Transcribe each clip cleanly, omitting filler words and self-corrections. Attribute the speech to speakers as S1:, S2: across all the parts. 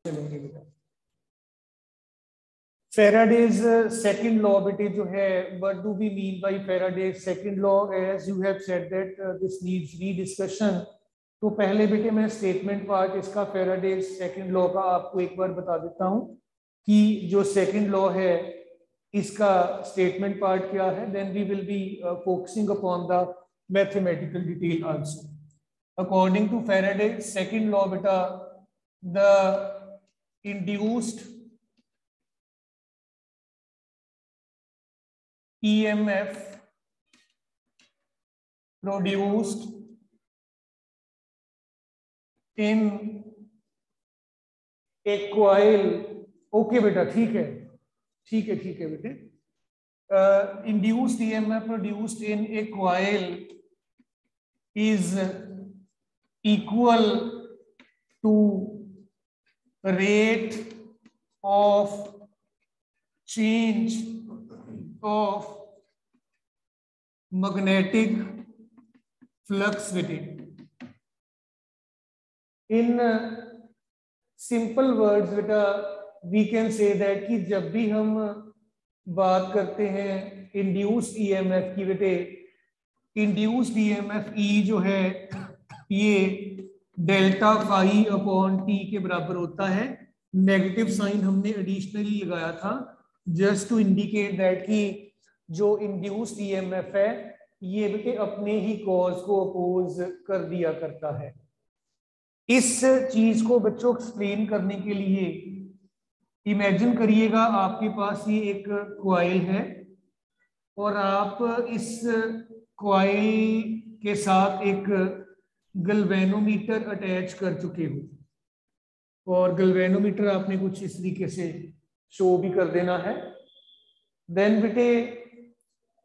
S1: चलेंगे बेटा। Faraday's second law बेटे जो है, what do we mean by Faraday's second law? As you have said that this needs rediscussion. तो पहले बेटे मैं स्टेटमेंट पार्ट इसका Faraday's second law का आपको एक बार बता देता हूँ कि जो सेकंड लॉ है इसका स्टेटमेंट पार्ट क्या है. Then we will be focusing upon the mathematical detail also. According to Faraday's second law बेटा, the induced EMF produced in a coil. Okay बेटा, ठीक है बेटे. Induced EMF produced in a coil is equal to rate of change of magnetic flux within. In simple words बेटा, we can say that कि जब भी हम बात करते हैं induced EMF की बेटे, induced EMF E जो है ये डेल्टा फाई अपॉन टी के बराबर होता है. नेगेटिव साइन हमने एडिशनली लगाया था जस्ट टू इंडिकेट दैट कि जो इंड्यूस्ड ईएमएफ है ये बेटे अपने ही कॉज को अपोज कर दिया करता है. इस चीज को बच्चों एक्सप्लेन करने के लिए इमेजिन करिएगा आपके पास ये एक कॉइल है और आप इस कॉइल के साथ एक गैल्वेनोमीटर अटैच कर चुके हो और गैल्वेनोमीटर आपने कुछ इस तरीके से शो भी कर देना है. देन बेटे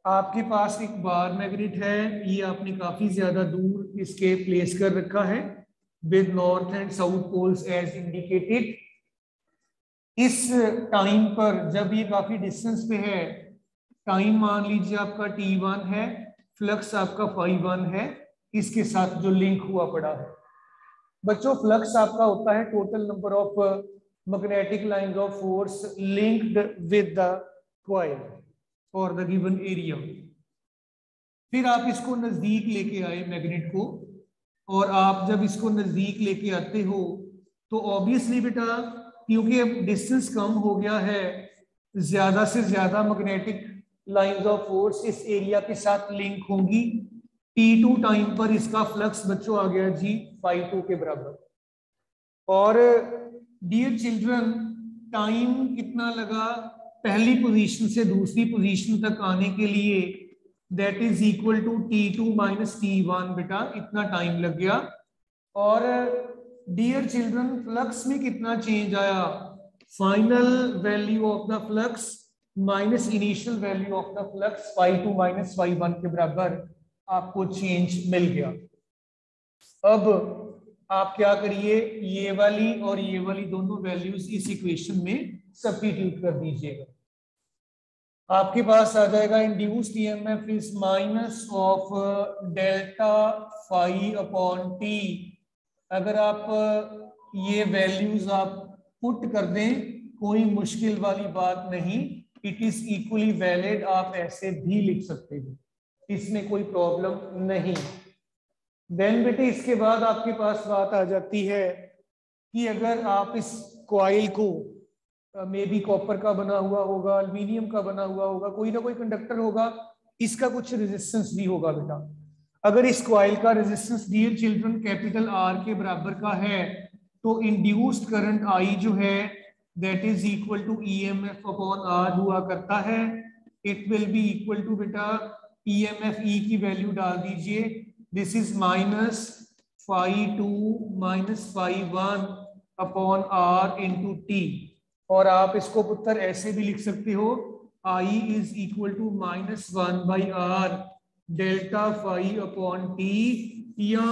S1: आपके पास एक बार मैग्नेट है, ये आपने काफी ज्यादा दूर इसके प्लेस कर रखा है with north and south poles as indicated. इस टाइम पर जब ये काफी डिस्टेंस पे है, टाइम मान लीजिए आपका t1 है, फ्लक्स आपका φ1 है, इसके साथ जो लिंक हुआ पड़ा है. बच्चों फ्लक्स आपका होता है total number of magnetic lines of force linked with the coil or the given area. फिर आप इसको नजदीक लेके आए मैग्नेट को, और आप जब इसको नजदीक लेके आते हो तो ऑब्वियसली बेटा क्योंकि अब डिस्टेंस कम हो गया है, ज्यादा से ज्यादा मैग्नेटिक लाइंस ऑफ फोर्स इस एरिया के साथ लिंक होंगी. T2 टाइम पर इसका फ्लक्स बच्चों आ गया जी φ2 के बराबर. और डियर चिल्ड्रन टाइम कितना लगा पहली पोजीशन से दूसरी पोजीशन तक आने के लिए? That is equal to T2 minus T1 बेटा, इतना टाइम लग गया. और डियर चिल्ड्रन फ्लक्स में कितना चेंज आया? Final value of the flux minus initial value of the flux φ2 minus φ1 के बराबर आपको चेंज मिल गया. अब आप क्या करिए, ये वाली और ये वाली दोनों वैल्यूज इस इक्वेशन में सब्स्टिट्यूट कर दीजिएगा. आपके पास आ जाएगा induced EMF is minus of delta phi upon T. अगर आप ये वैल्यूज आप पुट कर दें, कोई मुश्किल वाली बात नहीं, इट इज इक्वली वैलिड. आप ऐसे भी लिख सकते हो, इसमें कोई प्रॉब्लम नहीं. देन बेटे इसके बाद आपके पास बात आ जाती है कि अगर आप इस कॉइल को मे बी कॉपर का बना हुआ होगा, एल्युमिनियम का बना हुआ होगा, कोई ना कोई कंडक्टर होगा, इसका कुछ रेजिस्टेंस भी होगा बेटा. अगर इस कॉइल का resistance dear children capital R के बराबर का है तो इंड्यूस्ड करंट आई जो है that is equal to EMF upon R हुआ करता है. It will be equal to बेटा ईएमएफ ई की वैल्यू डाल दीजिए, this is minus φ2 minus φ1 upon R into T. और आप इसको पुत्र ऐसे भी लिख सकते हो, I is equal to minus 1 by R delta phi upon T, या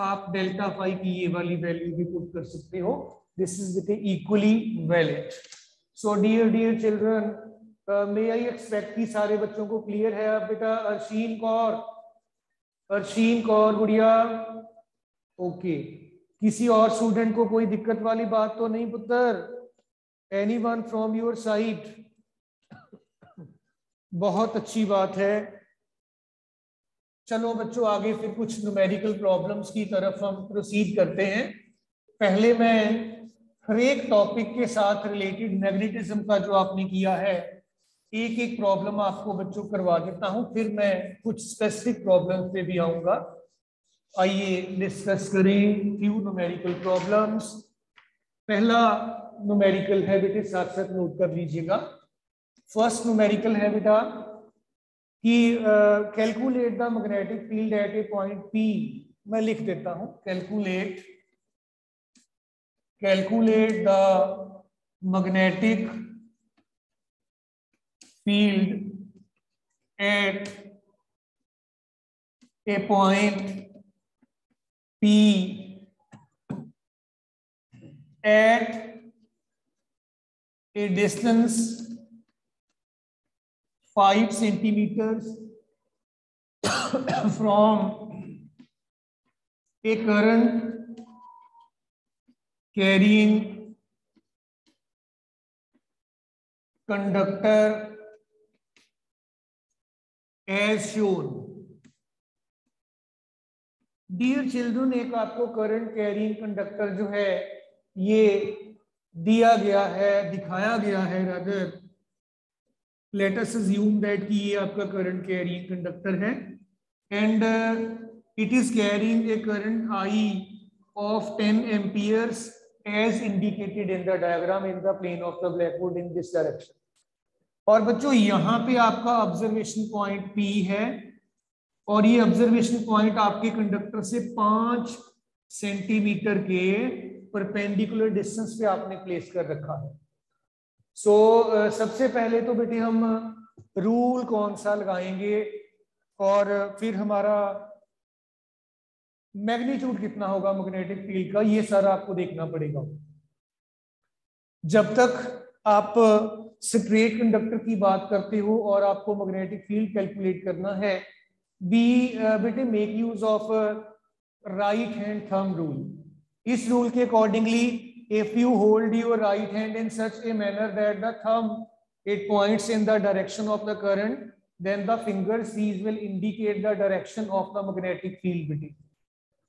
S1: आप डेल्टा फाई की ये वाली वैल्यू भी पुट कर सकते हो. This is equally valid. So dear children, may I expect कि सारे बच्चों को क्लियर है. अब बेटा अर्शीन कौर गुड़िया, ओके. किसी और स्टूडेंट को कोई दिक्कत वाली बात तो नहीं पुत्र? Anyone from your side? बहुत अच्छी बात है। चलो बच्चों आगे फिर कुछ न्यूमेरिकल प्रॉब्लम्स की तरफ हम प्रोसीड करते हैं। पहले मैं हर एक टॉपिक के साथ रिलेटेड मैग्नेटिज्म का जो आपने किया है एक एक प्रॉब्लम आपको बच्चों करवा देता हूं, फिर मैं कुछ स्पेसिफिक प्रॉब्लम्स पे भी आऊंगा। आइए डिस्कस करें फ्यू न्यूमेरिकल प्रॉब्लम्स। पहला न्यूमेरिकल है बेटे, साथ साथ नोट कर लीजिएगा। फर्स्ट न्यूमेरिकल है बेटा कि calculate the magnetic field eight A point P. मैं लिख देता हूं, calculate the magnetic field eight A point P at a distance 5 centimeters from a current carrying conductor as shown। Dear children, एक आपको current carrying conductor जो है ये दिया गया है, दिखाया गया है rather. Let us assume that कि ये आपका करंट कैरिंग कंडक्टर है and it is carrying a current I of 10 amperes as indicated in the diagram in the plane of the black board in this direction. और बच्चों यहाँ पे आपका observation point P है और ये ऑब्जर्वेशन पॉइंट आपके कंडक्टर से 5 सेंटीमीटर के परपेंडिकुलर डिस्टेंस पे आपने प्लेस कर रखा है। सबसे पहले तो बेटे हम रूल कौन सा लगाएंगे और फिर हमारा मैग्नीट्यूड कितना होगा मैग्नेटिक फील्ड का, ये सारा आपको देखना पड़ेगा। जब तक आप स्ट्रेट कंडक्टर की बात करते हो और आपको मैग्नेटिक फील्ड कैलकुलेट करना है, बेटे make use of right hand thumb rule. इस रूल के accordingly if you hold your right hand in such a manner that the thumb it points in the direction of the current, then the fingers these will indicate the direction of the magnetic field. बेटे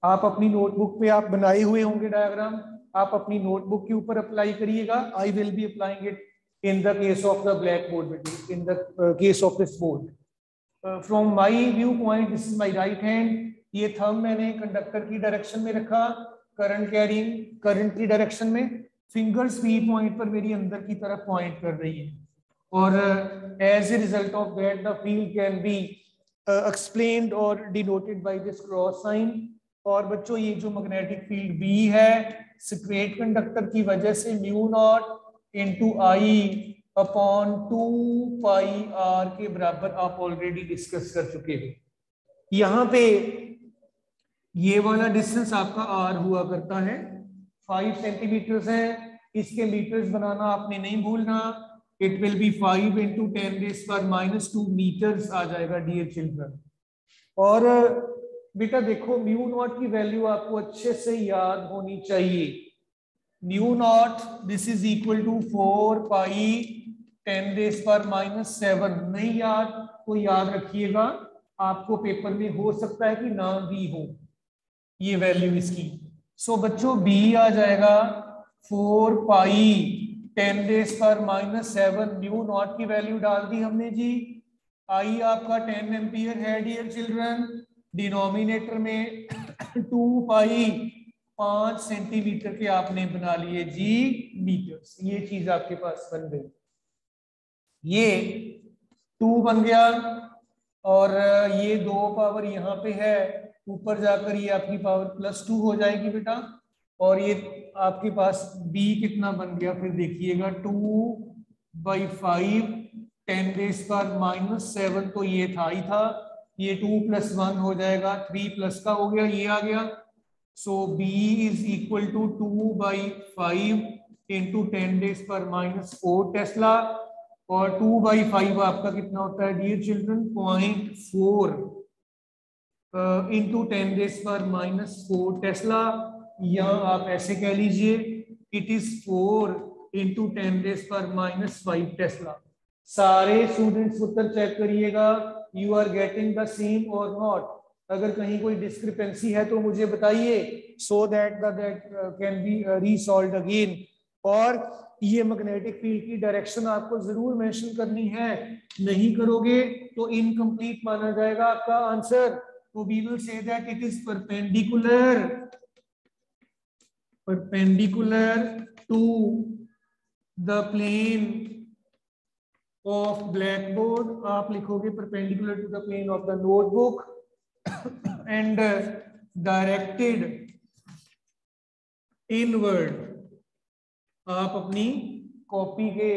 S1: आप अपनी notebook पे आप बनाए हुए होंगे diagram, आप अपनी नोटबुक के ऊपर अप्लाई करिएगा। I will be applying it in the case of the black board बेटे, in the case of this board. From my view point this is my right hand. ये थंब मैंने conductor की direction में रखा, current carrying current की direction में। Fingers P point पर मेरी अंदर की तरफ पॉइंट कर रही है और as a result of that the field can be explained और denoted by this cross sign. और बच्चों ये जो मैग्नेटिक फील्ड बी है स्ट्रेट कंडक्टर की वजह से mu naught into I upon 2 pi R के बराबर आप ऑलरेडी डिस्कस कर चुके हो। यहाँ पे ये वाला डिस्टेंस आपका आर हुआ करता है, 5 सेंटीमीटर है। इसके मीटर्स बनाना आपने नहीं भूलना। It will be 5 into 10⁻⁻² metres आ जाएगा डियर चिल्ड्रन। और बेटा देखो म्यू नॉट की वैल्यू आपको अच्छे से याद होनी चाहिए। Mu naught this is equal to 4 pi 10⁻⁻⁷। नहीं याद तो याद रखिएगा, आपको पेपर में हो सकता है कि ना भी हो ये वैल्यू इसकी। सो बच्चों बी आ जाएगा 4 पाई 10⁻⁷। म्यू नॉट की वैल्यू डाल दी हमने जी। आई आपका 10 एम्पियर है डियर चिल्ड्रन। डिनोमिनेटर में 2 पाई 5 सेंटीमीटर के आपने बना लिए जी मीटर्स। ये चीज आपके पास बन गई, ये 2 बन गया और ये 2 पावर यहाँ पे है, ऊपर जाकर ये आपकी पावर +2 हो जाएगी बेटा। और ये आपके पास b कितना बन गया फिर देखिएगा, 2/5 10⁻⁷। तो ये था ही था, ये 2 + 1 हो जाएगा, 3 प्लस का हो गया, ये आ गया। So b is equal to 2/5 into 10⁻⁴ tesla. और 2/5 आपका कितना होता है डियर चिल्ड्रन, 0.4 इंटू 10⁻⁴ टेस्ला। या आप ऐसे कह लीजिए इट इज 4 into 10⁻⁻5 टेस्ला। सारे स्टूडेंट्स उत्तर चेक करिएगा, you are getting the same or not. अगर कहीं कोई डिस्क्रिपेंसी है तो मुझे बताइए, so that can be resolved again. और ये मैग्नेटिक फील्ड की डायरेक्शन आपको जरूर मेंशन करनी है, नहीं करोगे तो इनकम्प्लीट माना जाएगा आपका आंसर। तो we will say that it is perpendicular to the plane of blackboard, आप लिखोगे perpendicular to the plane of the notebook and directed inward। आप अपनी कॉपी के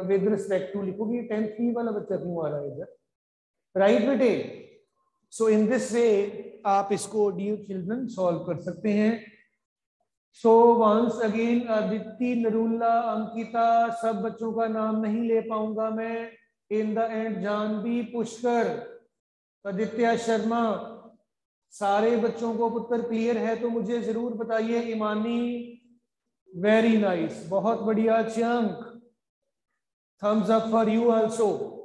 S1: विद रिस्पेक्ट टू लिखोगे। 10th वाला बच्चा क्यों आ रहा है इधर, राइट बेटे? सो इन दिस वे आप इसको डियर चिल्ड्रन सॉल्व कर सकते हैं। So once again Aditi, Narula, Ankita, सब बच्चों का नाम नहीं ले पाऊंगा मैं। In the end Janvi, Pushkar, Aditya Sharma, सारे बच्चों को उत्तर क्लियर है तो मुझे जरूर बताइए। ईमानी, वेरी नाइस, बहुत बढ़िया। चंक, thumbs up for you also.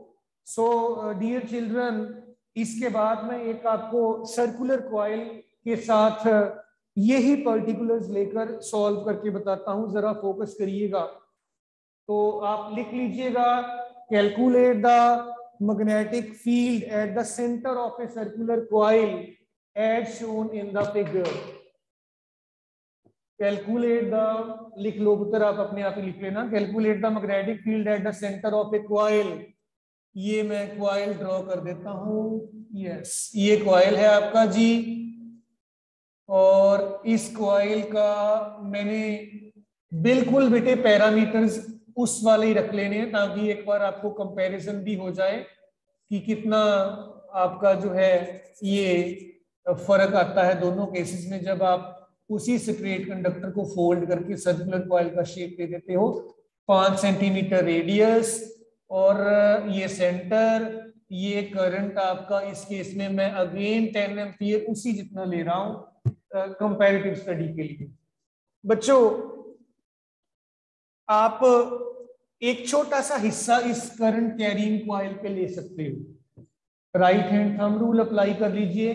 S1: So dear children, इसके बाद में एक आपको सर्कुलर कॉइल के साथ यही पर्टिकुलर्स लेकर सॉल्व करके बताता हूं, जरा फोकस करिएगा। तो आप लिख लीजिएगा, calculate the magnetic field at the centre of a circular coil as shown in the figure. Calculate the, लिख लो उत्तर, आप अपने आप ही लिख लेना। Calculate the magnetic field at the centre of a coil. ये मैं कॉइल ड्रॉ कर देता हूं। यस, ये कॉइल है आपका जी, और इस कॉइल का मैंने बिल्कुल बेटे पैरामीटर्स उस वाले ही रख लेने हैं, ताकि एक बार आपको कंपैरिजन भी हो जाए कि कितना आपका जो है ये फर्क आता है दोनों केसेस में, जब आप उसी स्ट्रेट कंडक्टर को फोल्ड करके सर्कुलर कॉइल का शेप दे देते हो। 5 सेंटीमीटर रेडियस, और ये सेंटर, ये करंट आपका इस केस में मैं अगेन 10 एम्पियर उसी जितना ले रहा हूं कंपैरेटिव स्टडी के लिए। बच्चों, आप एक छोटा सा हिस्सा इस करंट कैरिंग कॉइल पे ले सकते हो। Right hand thumb rule apply कर लीजिए।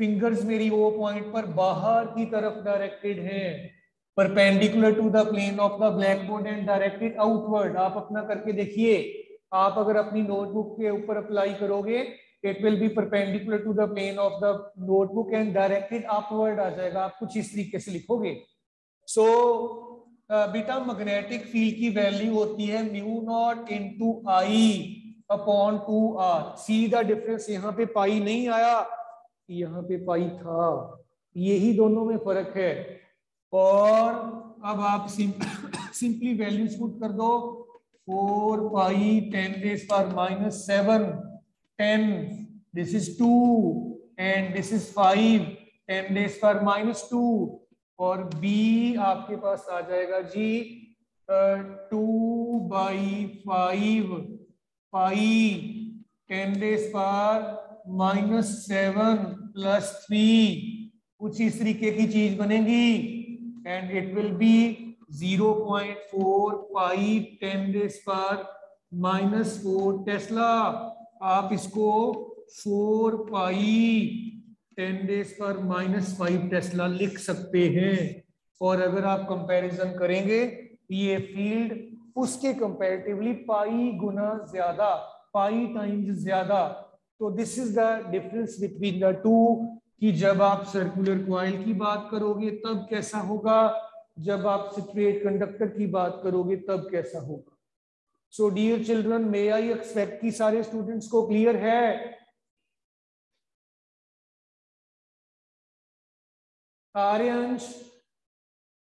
S1: फिंगर्स मेरी ओ पॉइंट पर बाहर की तरफ डायरेक्टेड हैं, perpendicular to the plane of the black board and directed outward. आप अपना करके देखिए। आप अगर अपनी नोटबुक के ऊपर अप्लाई करोगे, it will be perpendicular to the plane of the notebook and directed upward आ जाएगा। आप कुछ इस तरीके से लिखोगे। सो बेटा, मैग्नेटिक फील्ड की वैल्यू होती है mu naught into I upon 2r। See the difference, यहाँ पे पाई नहीं आया, यहाँ पे पाई था, यही दोनों में फर्क है। और अब आप सिंपली वैल्यूज पुट कर दो। 4 पाई 10⁻⁻7, 10, this is 2 and this is 5, 10⁻⁻2, और b आपके पास आ जाएगा जी 2/5 पाई 10⁻⁻7 प्लस 3, कुछ इस तरीके की चीज बनेगी, and it will B 0.4 pi 10⁻⁻4 Tesla. आप इसको 4 पाई 10⁻⁻5 टेस्ला लिख सकते हैं। और अगर आप कंपैरिजन करेंगे, ये फील्ड उसके कंपैरेटिवली पाई गुना ज्यादा, पाई टाइम्स ज्यादा। तो this is the difference between the two, कि जब आप सर्कुलर कॉइल की बात करोगे तब कैसा होगा, जब आप स्ट्रेट कंडक्टर की बात करोगे तब कैसा होगा। So dear children, may I expect कि सारे स्टूडेंट्स को क्लियर है? आर्यंश,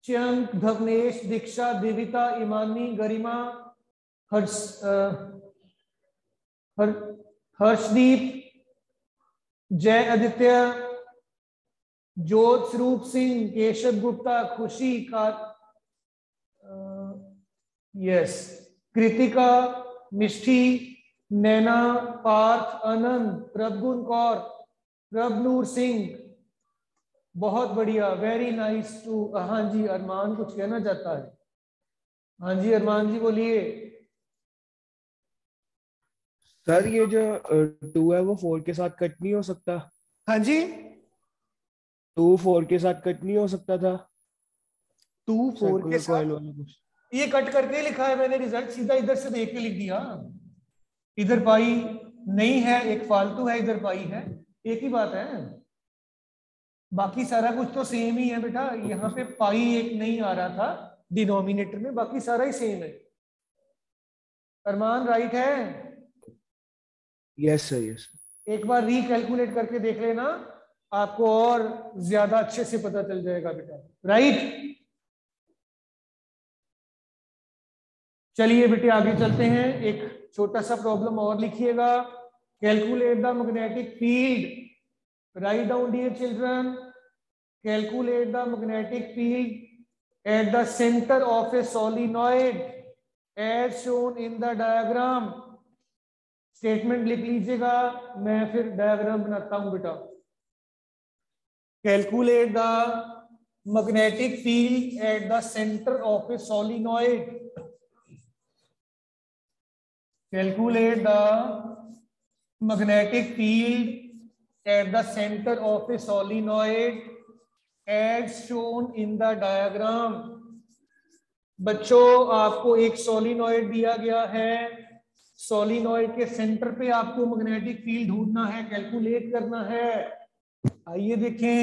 S1: चंक, धवनेश, दीक्षा, देविता, ईमानी, गरिमा, हर्षदीप, जय आदित्य, ज्योत स्वरूप सिंह, केशव गुप्ता, खुशी का, यस, कृतिका, मिष्टी, नैना, पार्थ, आनंद, प्रभगुण कौर, प्रभनूर सिंह, बहुत बढ़िया, वेरी नाइस टू। हाँ जी, अरमान कुछ कहना चाहता है। हाँ जी अरमान जी बोलिए।
S2: सर ये जो 2 है वो 4 के साथ कट नहीं हो सकता?
S1: हाँ जी,
S2: 2 4 के साथ कट नहीं हो सकता था?
S1: 2 4 के
S2: सर्कुलर
S1: साथ?
S2: कॉइल वाला कुछ।
S1: ये कट करके ही लिखा है मैंने, रिजल्ट सीधा इधर से देख के लिख दिया। इधर पाई नहीं है, एक फालतू है, इधर पाई है, एक ही बात है। बाकी सारा कुछ तो सेम ही है बेटा। यहाँ पे पाई एक नहीं आ रहा था डिनोमिनेटर में, बाकी सारा ही सेम है। अरमान राइट है?
S2: Yes sir, yes.
S1: एक बार रिकैलकुलेट करके देख लेना, आपको और ज्यादा अच्छे से पता चल जाएगा बेटा। राइट, चलिए बेटे आगे चलते हैं। एक छोटा सा प्रॉब्लम और लिखिएगा। Calculate the magnetic field. Write down dear children. Calculate the magnetic field at the centre of a solenoid as shown in the diagram. Statement लिख लीजिएगा, मैं फिर डायग्राम बनाता हूं बेटा। Calculate the magnetic field at the centre of a solenoid. Calculate the magnetic field at the center of a solenoid as shown in the diagram. बच्चों आपको एक सोलिनॉइड दिया गया है, सोलिनॉइड के सेंटर पे आपको मैग्नेटिक फील्ड ढूंढना है, कैलकुलेट करना है। आइए देखें,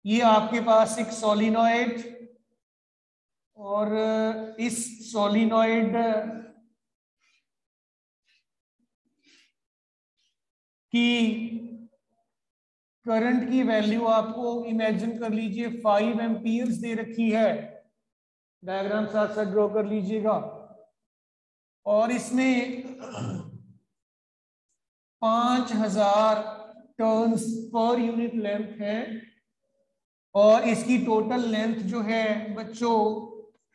S1: ये आपके पास एक सोलिनॉइड, और इस सोलिनॉइड की करंट की वैल्यू आपको इमेजिन कर लीजिए 5 एम्पियर्स दे रखी है। डायग्राम साथ साथ ड्रॉ कर लीजिएगा। और इसमें 5000 टर्न्स पर यूनिट लेंथ है, और इसकी टोटल लेंथ जो है बच्चों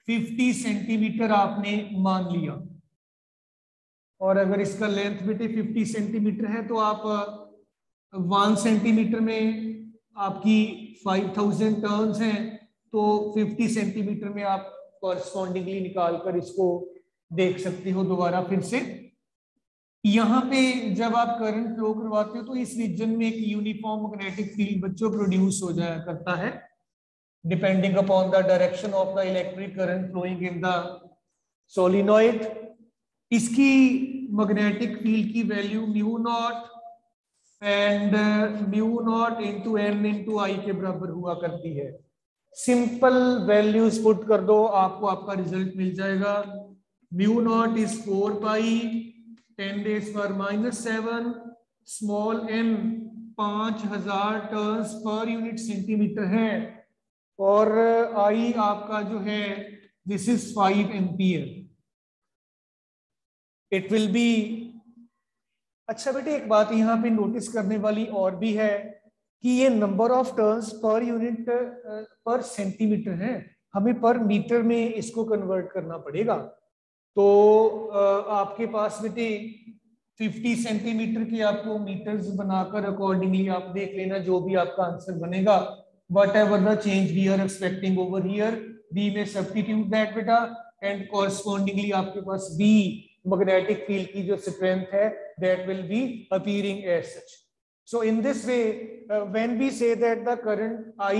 S1: 50 सेंटीमीटर आपने मान लिया। और अगर इसका लेंथ बेटे 50 सेंटीमीटर है तो आप 1 सेंटीमीटर में आपकी 5000 टर्न्स हैं, तो 50 सेंटीमीटर में आप कॉरस्पॉन्डिंगली निकाल कर इसको देख सकते हो दोबारा फिर से। यहाँ पे जब आप करंट फ्लो करवाते हो तो इस रीजन में एक यूनिफॉर्म मैग्नेटिक फील्ड बच्चों प्रोड्यूस हो जाया करता है, depending upon the direction of the electric current flowing in the solenoid. इसकी मैग्नेटिक फील्ड की value mu naught and mu naught into N into I के बराबर हुआ करती है। सिंपल वैल्यूज पुट कर दो, आपको आपका रिजल्ट मिल जाएगा। Mu naught is 4 pi 10⁻⁻7, small n 5000 turns per unit centimetre है, और आई आपका जो है this is 5 ampere. It will B. अच्छा बेटे एक बात यहाँ पे नोटिस करने वाली और भी है कि ये number of turns per unit पर सेंटीमीटर है, हमें पर मीटर में इसको कन्वर्ट करना पड़ेगा। तो आपके पास बेटे 50 सेंटीमीटर के आपको मीटर्स बनाकर अकॉर्डिंगली आप देख लेना जो भी आपका आंसर बनेगा। whatever the change we are expecting over here, we may substitute that बेटा, and correspondingly आपके पास B magnetic field की जो strength है that will be appearing as such. So in this way, when we say that the current I,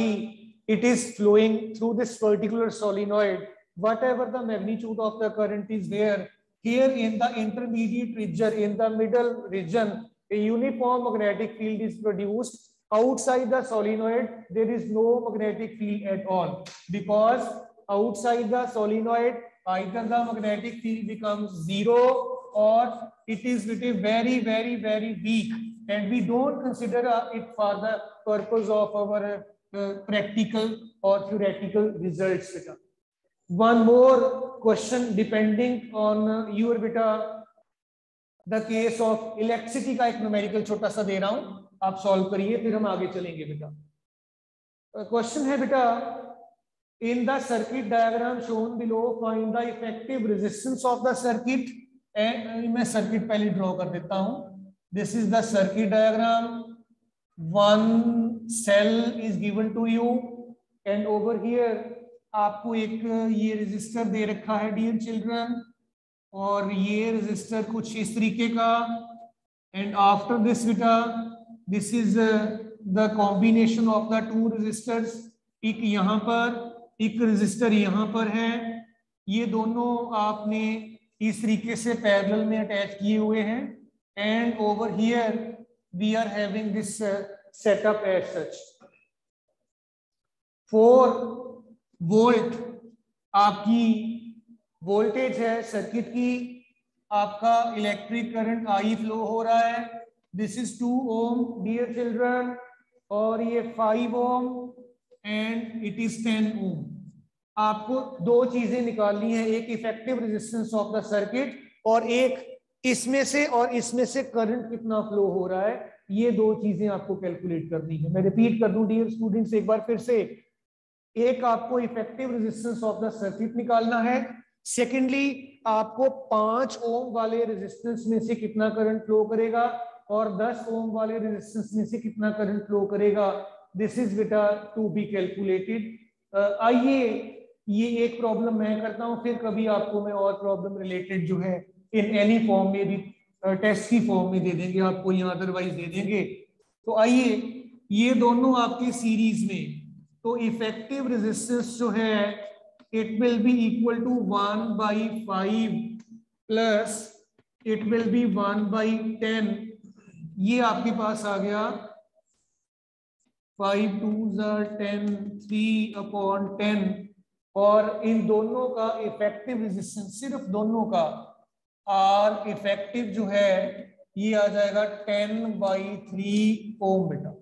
S1: it is flowing through this particular solenoid, whatever the magnitude of the current is there, here in the intermediate region, in the middle region, a uniform magnetic field is produced. Outside the solenoid, there is no magnetic field at all, because outside the solenoid, either the magnetic field becomes 0 or it is very, very, very weak, and we don't consider it for the purpose of our practical or theoretical results. One more question depending on your beta, the case of electricity का एक numerical छोटा सा दे रहा हूं, आप solve करिए फिर हम आगे चलेंगे बेटा। क्वेश्चन है बेटा, in the circuit diagram shown below find the effective resistance of the circuit. मैं सर्किट पहले ड्रॉ कर देता हूं। This is the circuit diagram 1 cell is given to you and over here आपको एक ये रजिस्टर दे रखा है डियर चिल्ड्रन, और ये रजिस्टर कुछ इस तरीके का, एंड आफ्टर दिस बेटा this is the combination of the two resistors, एक यहाँ पर एक रजिस्टर यहाँ पर है, ये दोनों आपने इस तरीके से पैरेलल में अटैच किए हुए हैं, and over here we are having this setup as such. 4 volt आपकी वोल्टेज है सर्किट की, आपका इलेक्ट्रिक करंट आई फ्लो हो रहा है, this is 2 ohm dear children, और ये 5 ohm and it is 10 ohm. आपको दो चीजें निकालनी है, एक effective resistance of the circuit और एक इसमें से और इसमें से करंट कितना फ्लो हो रहा है, ये दो चीजें आपको कैलकुलेट करनी है। मैं रिपीट कर दूं डियर स्टूडेंट्स एक बार फिर से, एक आपको effective resistance of the circuit निकालना है, सेकेंडली आपको 5 ओम वाले रेजिस्टेंस में से कितना करंट फ्लो करेगा और 10 ओम वाले रेजिस्टेंस में से कितना करंट फ्लो करेगा, दिस इज बेटा टू बी कैलकुलेटेड। आइए ये एक प्रॉब्लम मैं करता हूं, फिर कभी आपको मैं और प्रॉब्लम रिलेटेड जो है इन एनी फॉर्म में भी टेस्ट की फॉर्म में दे देंगे आपको या अदरवाइज दे देंगे। तो आइए ये दोनों आपके सीरीज में, तो इफेक्टिव रेजिस्टेंस जो है it will be equal to 1/5 plus it will be 1/10, ये आपके पास आ गया 5 2s are 10 3/10, और इन दोनों का इफेक्टिव रेजिस्टेंस सिर्फ दोनों का आर इफेक्टिव जो है ये आ जाएगा 10/3 ओम। बेटा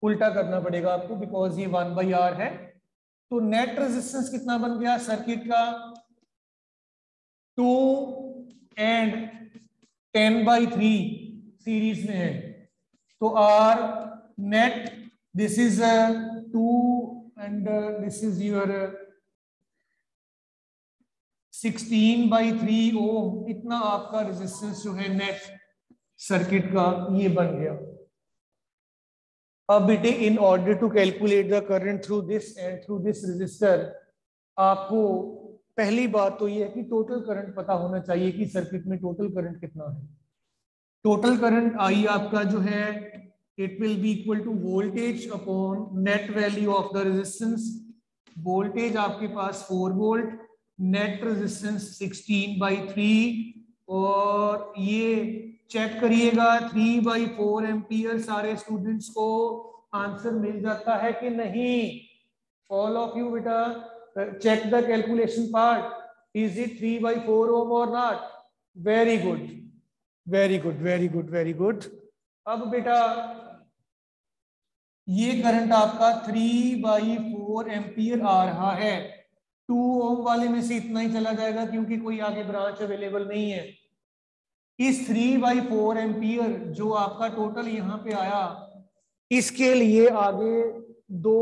S1: उल्टा करना पड़ेगा आपको बिकॉज ये 1/r है, तो नेट रेजिस्टेंस कितना बन गया सर्किट का 2 एंड 10/3 सीरीज में है, तो R net this is 2 and this is your 16/3 ohm, इतना आपका रेजिस्टेंस जो है नेट सर्किट का ये बन गया। अब बेटे in order to calculate the current through this and through this resistor, आपको पहली बात तो ये है कि टोटल करंट पता होना चाहिए कि सर्किट में टोटल करंट कितना है। टोटल करंट आई आपका जो है it will be equal to voltage upon net value of the resistance. Voltage आपके पास 4 वोल्ट, नेट रेजिस्टेंस 16/3, और ये चेक करिएगा 3/4 एम्पियर सारे स्टूडेंट्स को आंसर मिल जाता है कि नहीं। ऑल ऑफ यू बेटा check the calculation part, is it 3/4 ohm और not? Very good very good very good very good. अब बेटा ये करंट आपका 3/4 एम्पियर आ रहा है, 2 ओम वाले में से इतना ही चला जाएगा क्योंकि कोई आगे ब्रांच अवेलेबल नहीं है। इस 3/4 एम्पियर जो आपका टोटल यहाँ पे आया, इसके लिए आगे 2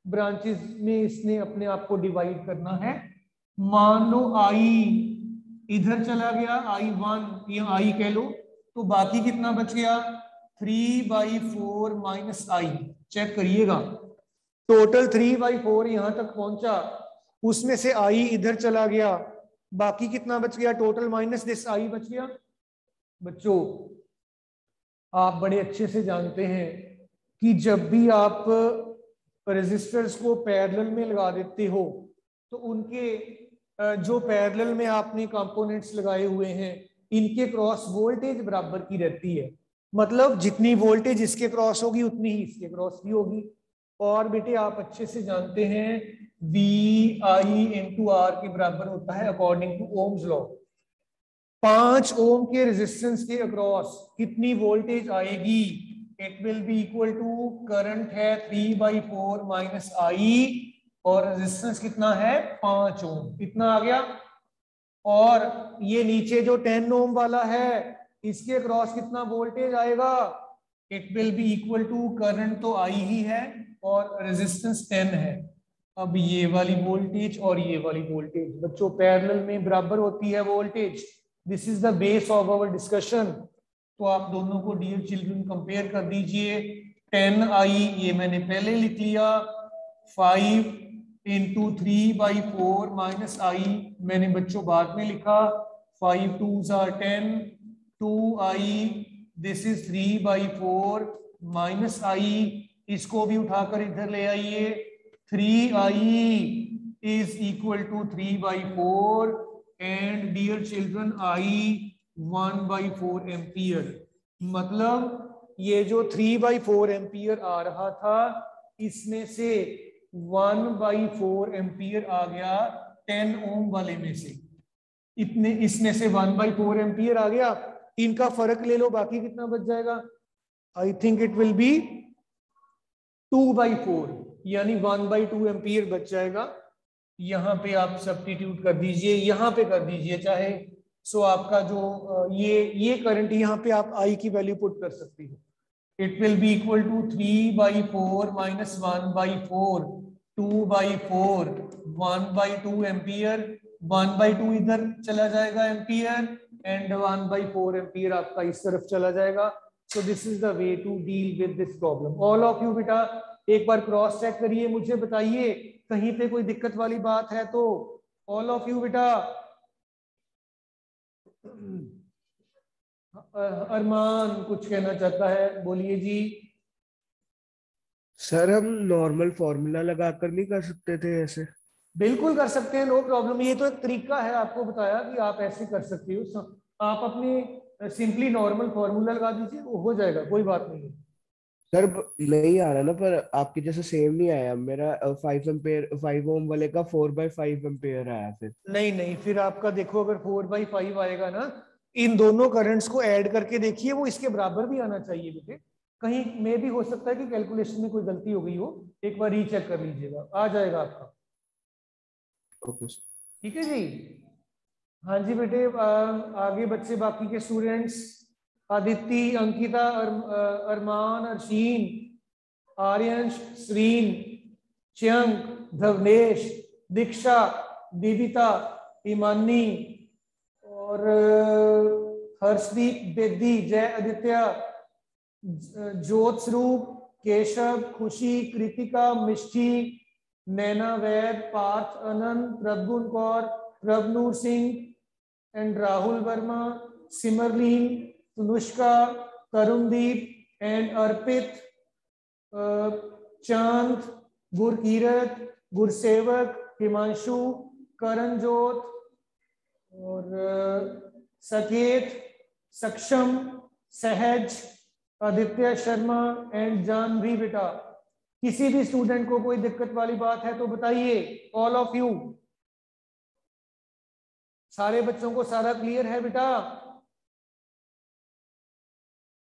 S1: ब्रांचेस में इसने अपने आप को डिवाइड करना है। मान लो आई इधर चला गया, I1 या आई कह लो, तो बाकी कितना बच गया 3/4 माइनस आई। चेक करिएगा टोटल 3/4 यहां तक पहुंचा, उसमें से आई इधर चला गया, बाकी कितना बच गया टोटल माइनस दिस आई बच गया। बच्चों आप बड़े अच्छे से जानते हैं कि जब भी आप रेजिस्टर्स को पैरेलल में लगा देते हो तो उनके जो पैरेलल में आपने कंपोनेंट्स लगाए हुए हैं इनके क्रॉस वोल्टेज बराबर की रहती है, मतलब जितनी वोल्टेज इसके क्रॉस होगी उतनी ही इसके क्रॉस भी होगी। और बेटे आप अच्छे से जानते हैं VI/R के बराबर होता है according to Ohm's law. 5 ohm के रेजिस्टेंस के अक्रॉस कितनी वोल्टेज आएगी, it will be equal to current है 3/4 माइनस आई और रेजिस्टेंस कितना है 5 ओम, इतना आ गया। और ये नीचे जो 10 ओम वाला है इसके अक्रॉस कितना वोल्टेज आएगा, it will be equal to current तो आई ही है और रेजिस्टेंस 10 है। अब ये वाली वोल्टेज और ये वाली वोल्टेज बच्चों पैरेलल में बराबर होती है voltage, this is the base of our discussion. तो आप दोनों को डियर चिल्ड्रन कंपेयर कर दीजिए, 10i ये मैंने पहले लिख लिया, 5 इंटू 3/4 माइनस आई मैंने बच्चों बाद में लिखा, 5 2s are 10, 2i this is 3/4 minus I, इसको भी उठाकर इधर ले आइए, 3i is equal to 3/4 and dear children I 1/4 ampere. मतलब ये जो 3/4 एम्पियर आ रहा था इसमें से 1/4 एम्पियर आ गया 10 ओम वाले में से, इतने इसमें से 1/4 एम्पियर आ गया, इनका फर्क ले लो, बाकी कितना बच जाएगा, I think it will B 2/4 यानी 1/2 एम्पियर बच जाएगा। यहाँ पे आप सब्स्टिट्यूट कर दीजिए, यहाँ पे कर दीजिए चाहे, सो आपका जो ये करंट यहाँ पे आप आई की वैल्यू पुट कर सकती हो, it will be equal to 3/4 minus 1/4 2/4 1/2 ampere, 1/2 इधर चला जाएगा एम्पियर एंड 1/4 एम्पियर आपका इस तरफ चला जाएगा। So this is the way to deal with this problem. All of you बेटा एक बार क्रॉस चेक करिए, मुझे बताइए कहीं पे कोई दिक्कत वाली बात है तो। ऑल ऑफ यू बेटा, अरमान कुछ कहना चाहता है, बोलिए जी।
S2: सर हम नॉर्मल फॉर्मूला लगाकर नहीं कर सकते थे ऐसे?
S1: बिल्कुल कर सकते हैं, नो प्रॉब्लम, ये तो एक तरीका है, आपको बताया कि आप ऐसे कर सकते हो, आप अपने सिंपली नॉर्मल फॉर्मूला लगा दीजिए, वो हो जाएगा, कोई बात नहीं है।
S2: सर नहीं आ रहा ना, पर आपके जैसे सेम नहीं आया मेरा, 5 एम्पेयर 5 ओम वाले का 4/5 एम्पेयर आया फिर।
S1: नहीं फिर आपका देखो, अगर 4/5 आएगा ना, इन दोनों करंट्स को ऐड करके देखिए, वो इसके बराबर भी आना चाहिए बेटे, कहीं में भी हो सकता है कि कैलकुलेशन में कोई गलती हो गई हो, एक बार रीचेक कर लीजिएगा, आ जाएगा आपका।
S2: ओके
S1: ठीक है जी। हाँ जी बेटे, आगे बच्चे बाकी के स्टूडेंट्स, आदित्य, अंकिता, अरमान, अर्शीन, आर्यंश, श्रीन, चियंक, धवनेश, दीक्षा, दीपिता, ईमानी और हर्षदीप, बेदी, जय आदित्य, ज्योत स्वरूप, केशव, खुशी, कृतिका, मिष्टी, नैना वैद, पार्थ, अनंत, प्रभुन कौर, प्रभनूर सिंह एंड राहुल वर्मा, सिमरलीन, तनुष्का, करुणदीप एंड अर्पित, चांद, गुरकीरत, गुरसेवक, हिमांशु, करणजोत और सकेत, सक्षम, सहज, आदित्य शर्मा एंड जानवी बेटा। किसी भी स्टूडेंट को कोई दिक्कत वाली बात है तो बताइए, ऑल ऑफ यू, सारे बच्चों को सारा क्लियर है बेटा?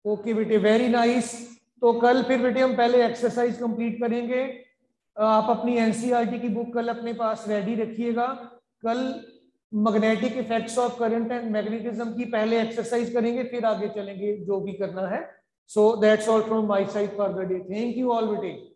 S1: ओके बेटे, वेरी नाइस। तो कल फिर बेटे हम पहले एक्सरसाइज कंप्लीट करेंगे, आप अपनी एनसीईआरटी की बुक कल अपने पास रेडी रखिएगा। कल magnetic effects of current and magnetism की पहले एक्सरसाइज करेंगे, फिर आगे चलेंगे जो भी करना है। So that's all from my side for the day. Thank you all बेटे।